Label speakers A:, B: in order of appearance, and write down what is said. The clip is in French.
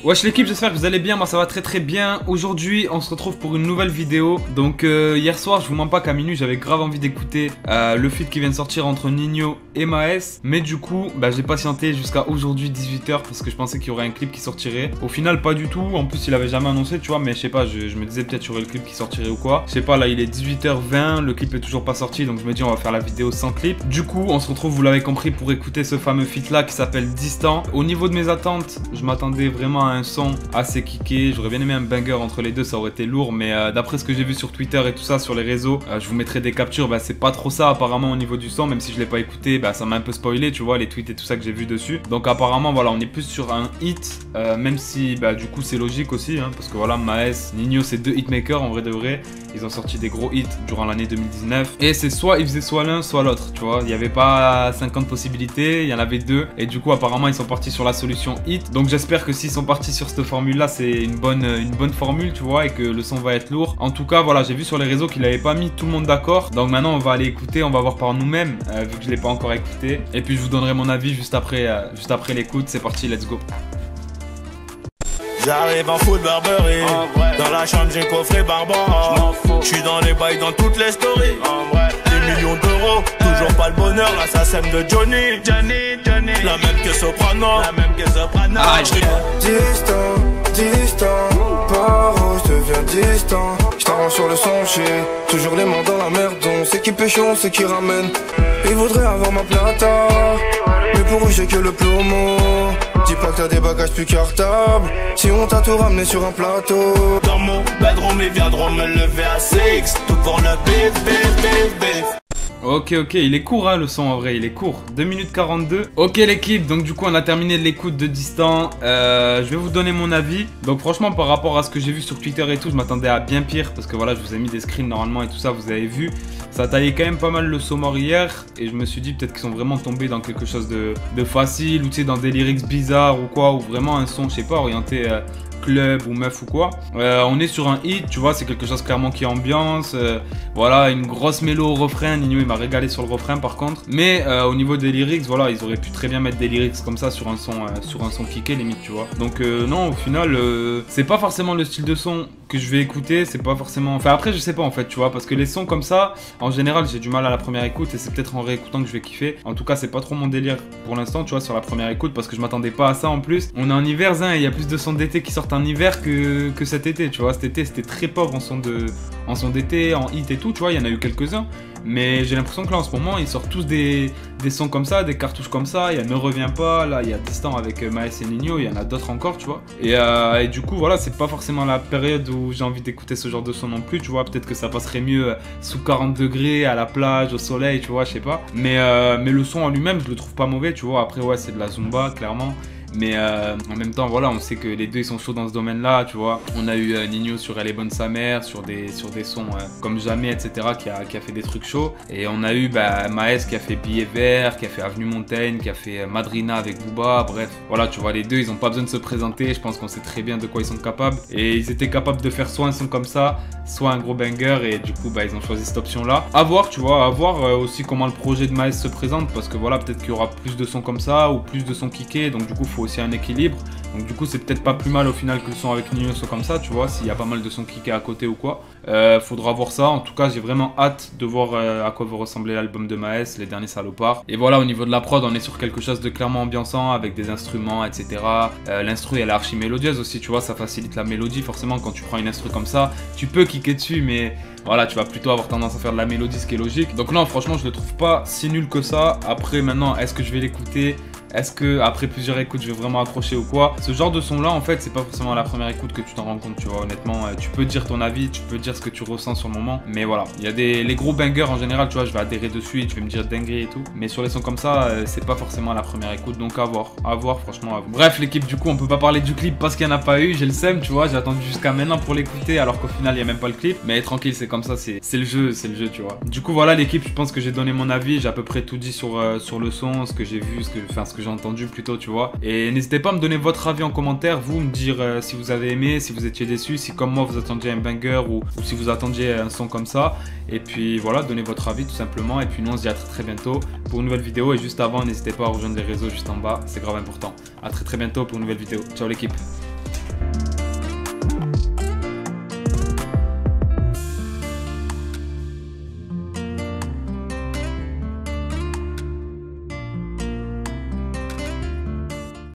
A: Wesh l'équipe, j'espère que vous allez bien, moi ça va très bien. Aujourd'hui on se retrouve pour une nouvelle vidéo. Donc hier soir, je vous mens pas qu'à minuit j'avais grave envie d'écouter le feat qui vient de sortir entre Ninho et Maes. Mais du coup, j'ai patienté jusqu'à aujourd'hui 18h parce que je pensais qu'il y aurait un clip qui sortirait. Au final pas du tout, en plus il avait jamais annoncé tu vois. Mais je sais pas, je me disais peut-être qu'il y aurait le clip qui sortirait ou quoi. Je sais pas, là il est 18h20, le clip est toujours pas sorti. Donc je me dis on va faire la vidéo sans clip. Du coup on se retrouve, vous l'avez compris, pour écouter ce fameux feat là qui s'appelle Distant. Au niveau de mes attentes, je m'attendais vraiment à un son assez kické. J'aurais bien aimé un banger entre les deux, ça aurait été lourd. Mais d'après ce que j'ai vu sur Twitter et tout ça, sur les réseaux, je vous mettrai des captures. C'est pas trop ça apparemment au niveau du son. Même si je l'ai pas écouté, ça m'a un peu spoilé, tu vois, les tweets et tout ça que j'ai vu dessus. Donc apparemment voilà, on est plus sur un hit. Même si du coup c'est logique aussi, hein, parce que voilà, Maes, Ninho, c'est deux hitmakers en vrai de vrai. Ils ont sorti des gros hits durant l'année 2019. Et c'est soit ils faisaient soit l'un, soit l'autre, tu vois. Il n'y avait pas 50 possibilités, il y en avait deux. Et du coup apparemment ils sont partis sur la solution hit. Donc j'espère que s'ils sont partis sur cette formule là, c'est une bonne formule, tu vois, et que le son va être lourd. En tout cas voilà, j'ai vu sur les réseaux qu'il n'avait pas mis tout le monde d'accord. Donc maintenant on va aller écouter, on va voir par nous-mêmes, vu que je l'ai pas encore écouté. Et puis je vous donnerai mon avis juste après l'écoute. C'est parti, let's go.
B: J'arrive en foot Burberry. Dans la chambre j'ai coffré Barbara. J'suis dans les bails dans toutes les stories. Des millions d'euros, toujours pas le bonheur. L'assassin de Johnny. La même que Soprano.
C: Distant, paro, je deviens distant. J't'arrange sur le son, j'suis toujours les mains dans la merde. On sait qui pêche, on sait qui ramène. Ils voudraient avoir ma plata, mais pour eux j'ai que le plomo. Dis pas que t'as des bagages plus cartables, si on t'a tout ramené sur un plateau.
B: Dans mon bedroom, ils viendront me lever à 6. Tout pour le bif.
A: Ok, il est court hein, le son en vrai, il est court. 2 minutes 42. Ok l'équipe, donc du coup on a terminé l'écoute de Distant. Je vais vous donner mon avis. Donc franchement par rapport à ce que j'ai vu sur Twitter et tout, je m'attendais à bien pire. Parce que voilà, je vous ai mis des screens normalement et tout ça, vous avez vu. Ça taillait quand même pas mal le son mort hier. Et je me suis dit peut-être qu'ils sont vraiment tombés dans quelque chose de facile. Ou tu sais, dans des lyrics bizarres ou quoi. Ou vraiment un son, je sais pas, orienté... club ou meuf ou quoi. On est sur un hit, tu vois, c'est quelque chose clairement qui ambiance. Voilà, une grosse mélo au refrain. Ninho il m'a régalé sur le refrain par contre. Mais au niveau des lyrics, voilà, ils auraient pu très bien mettre des lyrics comme ça sur un son kické limite, tu vois. Donc non, au final, c'est pas forcément le style de son que je vais écouter, c'est pas forcément... Enfin après je sais pas en fait, tu vois, parce que les sons comme ça, en général j'ai du mal à la première écoute et c'est peut-être en réécoutant que je vais kiffer. En tout cas c'est pas trop mon délire pour l'instant, tu vois, sur la première écoute, parce que je m'attendais pas à ça en plus. On est en hiver, hein, et il y a plus de sons d'été qui sortent en hiver que cet été, tu vois. Cet été c'était très pauvre en son d'été, en hit et tout, tu vois, il y en a eu quelques-uns. Mais j'ai l'impression que là en ce moment ils sortent tous des sons comme ça, des cartouches comme ça. Il y a Ne Reviens Pas, là il y a Distant avec Maes et Ninho, il y en a d'autres encore, tu vois. Et du coup voilà, c'est pas forcément la période où j'ai envie d'écouter ce genre de son non plus, tu vois. Peut-être que ça passerait mieux sous 40 degrés, à la plage, au soleil, tu vois, je sais pas. Mais le son en lui-même je le trouve pas mauvais, tu vois. Après ouais, c'est de la Zumba clairement. Mais en même temps voilà, on sait que les deux ils sont chauds dans ce domaine là, tu vois. On a eu Ninho sur Elle est bonne sa mère, sur des sons comme Jamais, etc. qui a fait des trucs chauds. Et on a eu Maes qui a fait Billet Vert, qui a fait Avenue Montaigne, qui a fait Madrina avec Booba. Bref voilà, tu vois, les deux ils ont pas besoin de se présenter. Je pense qu'on sait très bien de quoi ils sont capables. Et ils étaient capables de faire soit un son comme ça, soit un gros banger. Et du coup ils ont choisi cette option là. À voir, tu vois, à voir aussi comment le projet de Maes se présente. Parce que voilà, peut-être qu'il y aura plus de sons comme ça ou plus de sons kickés. Donc du coup faut aussi un équilibre. Donc du coup c'est peut-être pas plus mal au final que le son avec Ninho soit comme ça, tu vois, s'il y a pas mal de sons kickés à côté ou quoi. Faudra voir ça. En tout cas j'ai vraiment hâte de voir à quoi va ressembler l'album de Maes, Les Derniers Salopards. Et voilà, au niveau de la prod on est sur quelque chose de clairement ambiançant avec des instruments, etc. L'instru elle est archi mélodieuse aussi, tu vois, ça facilite la mélodie. Forcément quand tu prends une instru comme ça, tu peux kicker dessus, mais voilà, tu vas plutôt avoir tendance à faire de la mélodie, ce qui est logique. Donc non, franchement je le trouve pas si nul que ça. Après maintenant, est-ce que je vais l'écouter? Est-ce que après plusieurs écoutes je vais vraiment accrocher ou quoi? Ce genre de son là en fait c'est pas forcément à la première écoute que tu t'en rends compte, tu vois. Honnêtement tu peux dire ton avis, tu peux dire ce que tu ressens sur le moment. Mais voilà, il y a les gros bangers en général, tu vois, je vais adhérer dessus et tu vas me dire dinguerie et tout. Mais sur les sons comme ça c'est pas forcément à la première écoute. Donc à voir franchement à voir. Bref l'équipe, du coup on peut pas parler du clip parce qu'il y en a pas eu. J'ai le seum, tu vois, j'ai attendu jusqu'à maintenant pour l'écouter alors qu'au final il y a même pas le clip. Mais tranquille, c'est comme ça, c'est le jeu, tu vois. Du coup voilà l'équipe, je pense que j'ai donné mon avis. J'ai à peu près tout dit sur le son, ce que j'ai vu, ce que j'ai entendu plutôt, tu vois. Et n'hésitez pas à me donner votre avis en commentaire, vous me dire si vous avez aimé, si vous étiez déçu, si comme moi vous attendiez un banger ou si vous attendiez un son comme ça. Et puis voilà, donnez votre avis tout simplement. Et puis nous on se dit à très bientôt pour une nouvelle vidéo. Et juste avant, n'hésitez pas à rejoindre les réseaux juste en bas, c'est grave important. À très bientôt pour une nouvelle vidéo. Ciao l'équipe.